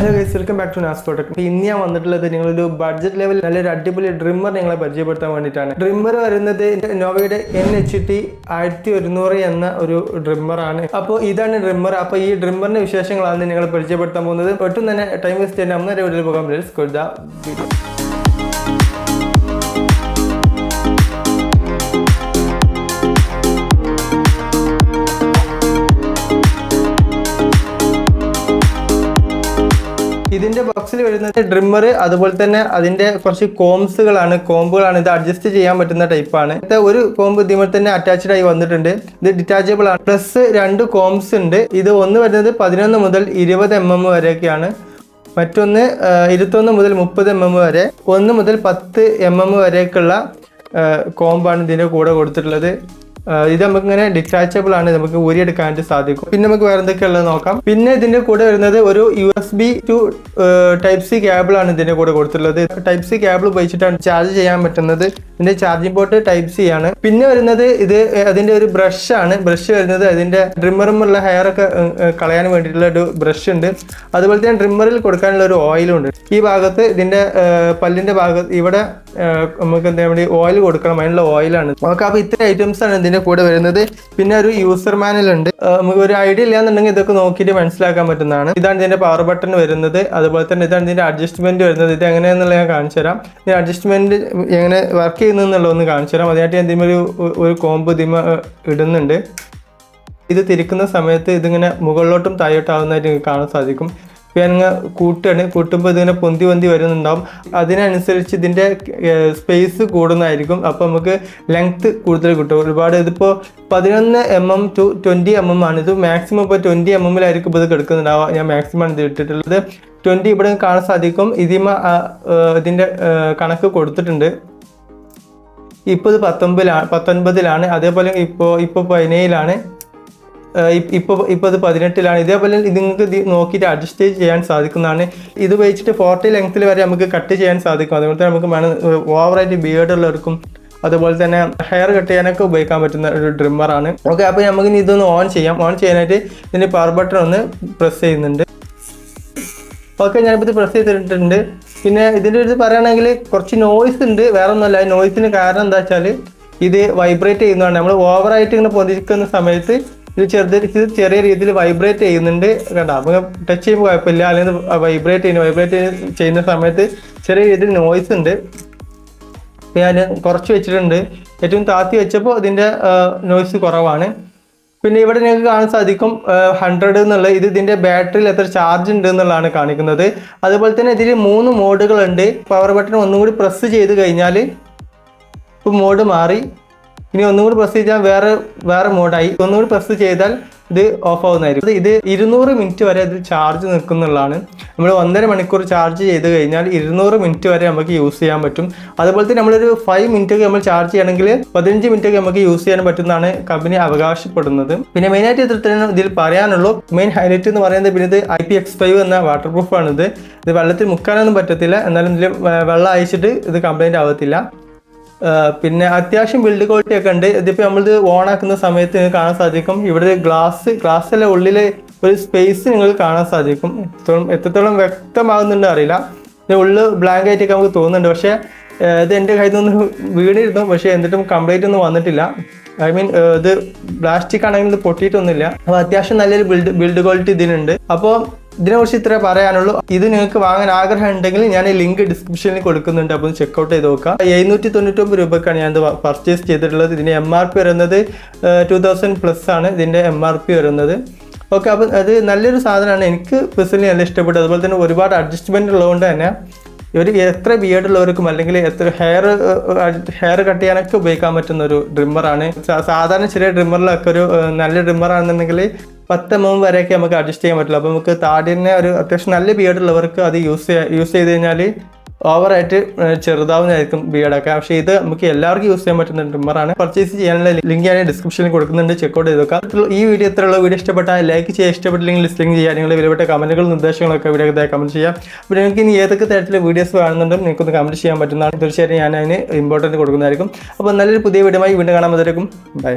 Hello guys, welcome back to നാസ് product. ഇന്ന് ഞാൻ വന്നിട്ടുള്ളത് നിങ്ങളൊരു ബഡ്ജറ്റ് ലെവൽ നല്ലൊരു അടിപൊളി ഡ്രിമ്മർ നിങ്ങളെ പരിചയപ്പെടുത്താൻ വേണ്ടിയിട്ടാണ്. ഡ്രിമ്മർ വരുന്നത് നോവയുടെ NHT 1100 എന്ന ഒരു ഡ്രിമ്മറാണ്. അപ്പോൾ ഇതാണ് ഡ്രിമ്മർ. അപ്പോൾ ഈ ഡ്രിമ്മറിന്റെ വിശേഷങ്ങളാണ് നിങ്ങൾ പരിചയപ്പെടുത്താൻ പോകുന്നത്. ഒട്ടും തന്നെ ടൈം വേസ്റ്റ് ചെയ്യാൻ അന്നേരം വീഡിയോയിൽ പോകാൻ വീഡിയോ. ഇതിന്റെ ബോക്സിൽ വരുന്നത് ഡ്രിമ്മർ, അതുപോലെ തന്നെ അതിന്റെ കുറച്ച് കോമ്പുകളാണ്. ഇത് അഡ്ജസ്റ്റ് ചെയ്യാൻ പറ്റുന്ന ടൈപ്പാണ്. ഒരു കോമ്പ് ഇതിൽ തന്നെ അറ്റാച്ച്ഡ് ആയി വന്നിട്ടുണ്ട്. ഇത് ഡിറ്റാച്ചബിൾ ആണ്. പ്ലസ് 2 കോംസ് ഉണ്ട്. ഇത് ഒന്ന് വരുന്നത് 11 മുതൽ 20 mm വരെയൊക്കെയാണ്. മറ്റൊന്ന് 21 മുതൽ 30 mm വരെ, 1 മുതൽ 10 mm വരെയൊക്കെയുള്ള കോമ്പാണ് ഇതിന്റെ കൂടെ കൊടുത്തിട്ടുള്ളത്. ഇത് നമുക്ക് ഇങ്ങനെ ഡിറ്റാച്ചബിൾ ആണ്, നമുക്ക് ഊരിയെടുക്കാനായിട്ട് സാധിക്കും. പിന്നെ നമുക്ക് വേറെ എന്തൊക്കെയുള്ളത് നോക്കാം. പിന്നെ ഇതിന്റെ കൂടെ വരുന്നത് ഒരു USB to Type-C കേബിൾ ആണ് ഇതിന്റെ കൂടെ കൊടുത്തിട്ടുള്ളത്. Type-C കേബിൾ ഉപയോഗിച്ചിട്ടാണ് ചാർജ് ചെയ്യാൻ പറ്റുന്നത്. ഇതിന്റെ ചാർജിംഗ് പോർട്ട് Type-C ആണ്. പിന്നെ വരുന്നത് ഇത് അതിന്റെ ഒരു ബ്രഷ് ആണ്. ബ്രഷ് വരുന്നത് അതിന്റെ ഡ്രിമ്മറുമുള്ള ഹെയർ ഒക്കെ കളയാൻ വേണ്ടിയിട്ടുള്ള ഒരു ബ്രഷ് ഉണ്ട്. അതുപോലെ തന്നെ ഡ്രിമ്മറിൽ കൊടുക്കാനുള്ള ഒരു ഓയിലും ഉണ്ട്. ഈ ഭാഗത്ത് ഇതിന്റെ പല്ലിന്റെ ഭാഗത്ത് ഇവിടെ നമുക്ക് എന്താ വേണ്ടി ഓയിൽ കൊടുക്കണം, അതിനുള്ള ഓയിലാണ്. ഓക്കെ, അപ്പോൾ ഇത്ര ഐറ്റംസ് ആണ് ഇതിന്റെ കൂടെ വരുന്നത്. പിന്നെ ഒരു യൂസർ മാനുവൽ ഉണ്ട്. നമുക്ക് ഒരു ഐഡിയ ഇല്ലാന്നുണ്ടെങ്കിൽ ഇതൊക്കെ നോക്കിയിട്ട് മനസ്സിലാക്കാൻ പറ്റുന്നതാണ്. ഇതാണ് ഇതിന്റെ പവർ ബട്ടൺ വരുന്നത്. അതുപോലെ തന്നെ ഇതാണ് ഇതിന്റെ അഡ്ജസ്റ്റ്മെന്റ് വരുന്നത്. ഇത് എങ്ങനെയാണെന്നുള്ളത് ഞാൻ കാണിച്ചു തരാം. ഈ അഡ്ജസ്റ്റ്മെന്റ് എങ്ങനെ വർക്ക് ചെയ്യുന്നതെന്നുള്ളത് ഒന്ന് കാണിച്ചു തരാം. അതിനായിട്ട് ഞാൻ ഇതിമ ഒരു കോമ്പ് ഇടുന്നുണ്ട്. ഇത് തിരിക്കുന്ന സമയത്ത് ഇതിങ്ങനെ മുകളിലോട്ടും താഴോട്ടാവുന്നതായിട്ട് നിങ്ങൾക്ക് കാണാൻ സാധിക്കും. പിന്നെ കൂട്ടുമ്പോൾ ഇതിങ്ങനെ പൊന്തി വരുന്നുണ്ടാവും. അതിനനുസരിച്ച് ഇതിൻ്റെ സ്പേസ് കൂടുന്നതായിരിക്കും. അപ്പോൾ നമുക്ക് ലെങ്ത്ത് കൂടുതൽ കിട്ടും. ഒരുപാട് ഇതിപ്പോൾ 11 mm to 20 mm ആണ്. ഇത് മാക്സിമം ഇപ്പോൾ 20 mm ഇത് കിടക്കുന്നുണ്ടാവുക. ഞാൻ മാക്സിമം ആണ് ഇത് ഇട്ടിട്ടുള്ളത്. 20 ഇവിടെ കാണാൻ സാധിക്കും. ഇതിൻ്റെ കണക്ക് കൊടുത്തിട്ടുണ്ട്. ഇപ്പോൾ ഇത് 19-ലാണ്. അതേപോലെ ഇപ്പോൾ 17-ലാണ്. ഇപ്പോൾ ഇത് 18-ലാണ്. ഇതേപോലെ ഇത് നിങ്ങൾക്ക് നോക്കിയിട്ട് അഡ്ജസ്റ്റ് ചെയ്യാൻ സാധിക്കുന്നതാണ്. ഇത് ഉപയോഗിച്ചിട്ട് 40 ലെങ്ത്തിൽ വരെ നമുക്ക് കട്ട് ചെയ്യാൻ സാധിക്കും. അതുപോലെ തന്നെ നമുക്ക് ഓവറായിട്ട് ബിയേർഡുള്ളവർക്കും അതുപോലെ തന്നെ ഹെയർ കട്ട് ചെയ്യാനൊക്കെ ഉപയോഗിക്കാൻ പറ്റുന്ന ഒരു ഡ്രിമ്മറാണ്. ഓക്കെ, അപ്പോൾ നമുക്ക് ഇനി ഇതൊന്ന് ഓൺ ചെയ്യാനായിട്ട് ഇതിൻ്റെ പവർ ബട്ടൺ ഒന്ന് പ്രസ് ചെയ്യുന്നുണ്ട്. ഓക്കെ, ഞാനിപ്പോൾ ഇത് പ്രസ് ചെയ്തിട്ടുണ്ട്. പിന്നെ ഇതിൻ്റെ ഒരു പറയുകയാണെങ്കിൽ കുറച്ച് നോയ്സ് ഉണ്ട്. വേറെ ഒന്നുമല്ല. നോയ്സിന് കാരണം എന്താ വെച്ചാൽ ഇത് വൈബ്രേറ്റ് ചെയ്യുന്നതാണ്. നമ്മൾ ഓവറായിട്ട് ഇങ്ങനെ പൊതിക്കുന്ന സമയത്ത് ഇത് ചെറിയ രീതിയിൽ വൈബ്രേറ്റ് ചെയ്യുന്നുണ്ട്. കണ്ടോ, നമുക്ക് ടച്ച് ചെയ്യുമ്പോൾ കുഴപ്പമില്ല. അല്ലെങ്കിൽ വൈബ്രേറ്റ് ചെയ്യുന്ന സമയത്ത് ചെറിയ രീതിയിൽ നോയ്സ് ഉണ്ട്. ഞാൻ കുറച്ച് വെച്ചിട്ടുണ്ട്. ഏറ്റവും താത്തി വെച്ചപ്പോൾ ഇതിൻ്റെ നോയ്സ് കുറവാണ്. പിന്നെ ഇവിടെ നിങ്ങൾക്ക് കാണാൻ സാധിക്കും 100 എന്നുള്ള ഇതിൻ്റെ ബാറ്ററിയിൽ എത്ര ചാർജ് ഉണ്ട് എന്നുള്ളതാണ് കാണിക്കുന്നത്. അതുപോലെ തന്നെ ഇതിൽ 3 മോഡുകളുണ്ട്. പവർ ബട്ടൺ ഒന്നും കൂടി പ്രസ് ചെയ്ത് കഴിഞ്ഞാൽ ഇപ്പോൾ മോഡ് മാറി. ഇനി ഒന്നും കൂടി പ്രസ് ചെയ്താൽ വേറെ മോഡായി. ഒന്നും കൂടി പ്രസ് ചെയ്താൽ ഇത് ഓഫ് ആവുന്നതായിരിക്കും. ഇത് 200 മിനിറ്റ് വരെ ഇത് ചാർജ് നിൽക്കുന്നുള്ളതാണ്. നമ്മൾ 1.5 മണിക്കൂർ ചാർജ് ചെയ്ത് കഴിഞ്ഞാൽ 200 മിനിറ്റ് വരെ നമുക്ക് യൂസ് ചെയ്യാൻ പറ്റും. അതുപോലെ തന്നെ നമ്മളൊരു 5 മിനിറ്റ് നമ്മൾ ചാർജ് ചെയ്യണമെങ്കിൽ 15 മിനിറ്റ് നമുക്ക് യൂസ് ചെയ്യാൻ പറ്റുന്നതാണ് കമ്പനി അവകാശപ്പെടുന്നത്. പിന്നെ മെയിനായിട്ട് ഇതിൽ പറയാനുള്ളൂ, മെയിൻ ഹൈലൈറ്റ് എന്ന് പറയുന്നത് പിന്നെ ഇത് IPX5 എന്ന വാട്ടർ പ്രൂഫാണ്. ഇത് വെള്ളത്തിൽ മുക്കാനൊന്നും പറ്റത്തില്ല. എന്നാലും ഇതിൽ വെള്ളം അയച്ചിട്ട് ഇത് കംപ്ലൈൻറ്റ് ആവത്തില്ല. പിന്നെ അത്യാവശ്യം ബിൽഡ് ക്വാളിറ്റി ഒക്കെ ഉണ്ട്. ഇതിപ്പോൾ നമ്മളിത് ഓൺ ആക്കുന്ന സമയത്ത് നിങ്ങൾക്ക് കാണാൻ സാധിക്കും. ഇവിടെ ഗ്ലാസ്സിലെ ഉള്ളിൽ ഒരു സ്പേസ് നിങ്ങൾക്ക് കാണാൻ സാധിക്കും. എത്രത്തോളം വ്യക്തമാകുന്നുണ്ട് അറിയില്ല. ഇതിൻ്റെ ഉള്ളിൽ ബ്ലാങ്ക് ആയിട്ടൊക്കെ നമുക്ക് തോന്നുന്നുണ്ട്. പക്ഷേ ഇത് എൻ്റെ കയ്യിൽ നിന്ന് വീണിരുന്നു. പക്ഷേ എന്നിട്ടും കംപ്ലൈൻറ്റ് ഒന്നും വന്നിട്ടില്ല. ഇത് പ്ലാസ്റ്റിക് ആണെങ്കിൽ ഇത് പൊട്ടിയിട്ടൊന്നുമില്ല. അപ്പോൾ അത്യാവശ്യം നല്ലൊരു ബിൽഡ് ക്വാളിറ്റി ഇതിനുണ്ട്. അപ്പോൾ ഇതിനെക്കുറിച്ച് ഇത്രേ പറയാനുള്ളൂ. ഇത് നിങ്ങൾക്ക് വാങ്ങാൻ ആഗ്രഹം ഉണ്ടെങ്കിൽ ഞാൻ ലിങ്ക് ഡിസ്ക്രിപ്ഷനിൽ കൊടുക്കുന്നുണ്ട്. അപ്പോൾ ചെക്കൗട്ട് ചെയ്ത് നോക്കാം. 799 രൂപയ്ക്കാണ് ഞാൻ ഇത് പർച്ചേസ് ചെയ്തിട്ടുള്ളത്. ഇതിൻ്റെ MRP വരുന്നത് 2000+ ആണ് ഇതിൻ്റെ MRP വരുന്നത്. ഓക്കെ, അപ്പോൾ അത് നല്ലൊരു സാധനമാണ്. എനിക്ക് പേഴ്സണലി നല്ല ഇഷ്ടപ്പെട്ടു. അതുപോലെ തന്നെ ഒരുപാട് അഡ്ജസ്റ്റ്മെൻറ്റ് ഉള്ളതുകൊണ്ട് തന്നെ എത്ര ബിയേർഡുള്ളവർക്കും അല്ലെങ്കിൽ എത്ര ഹെയർ കട്ട് ചെയ്യാനൊക്കെ ഉപയോഗിക്കാൻ പറ്റുന്ന ഒരു ഡ്രിമ്മറാണ്. സാധാരണ ചെറിയ ഡ്രിമ്മറിലൊക്കെ ഒരു നല്ല ഡ്രിമ്മറാണെന്നുണ്ടെങ്കിൽ 10 mm വരെയൊക്കെ നമുക്ക് അഡ്ജസ്റ്റ് ചെയ്യാൻ പറ്റില്ല. അപ്പോൾ നമുക്ക് താടിനെ ഒരു അത്യാവശ്യം നല്ല ബിയേർഡുള്ളവർക്ക് അത് യൂസ് ചെയ്ത് കഴിഞ്ഞാൽ ഓവറായിട്ട് ചെറുതാവുന്നതായിരിക്കും ബിയേർഡൊക്കെ. പക്ഷേ ഇത് നമുക്ക് എല്ലാവർക്കും യൂസ് ചെയ്യാൻ പറ്റുന്ന ട്രിമ്മറാണ്. പർച്ചേസ് ചെയ്യാനുള്ള ലിങ്ക് ഞാൻ ഡിസ്ക്രിപ്ഷനിൽ കൊടുക്കുന്നുണ്ട്. ചെക്കൗട്ട് ചെയ്ത് നോക്കാം. ഈ വീഡിയോ ഇത്രയുള്ള വീഡിയോ ഇഷ്ടപ്പെട്ടാൽ ലൈക്ക് ചെയ്യുക, ഇഷ്ടപ്പെട്ടില്ലെങ്കിൽ ഡിസ്ലൈക്ക് ചെയ്യുക. നിങ്ങളുടെ വിലപ്പെട്ട കമൻറ്റുകളും നിർദ്ദേശങ്ങളൊക്കെ വീഡിയോ കമൻറ്റ് ചെയ്യാം. അപ്പോൾ നിങ്ങൾക്ക് ഇനി ഏതൊക്കെ തരത്തിലുള്ള വീഡിയോസ് കാണുന്നുണ്ടും നിങ്ങൾക്കൊന്ന് കമൻറ്റ് ചെയ്യാൻ പറ്റുന്നതാണ്. തീർച്ചയായിട്ടും ഞാൻ അതിന് ഇമ്പോർട്ടൻറ്റ് കൊടുക്കുന്നതായിരിക്കും. അപ്പോൾ നല്ലൊരു പുതിയ വീഡിയോയുമായി വീണ്ടും കാണാൻ. ബൈ.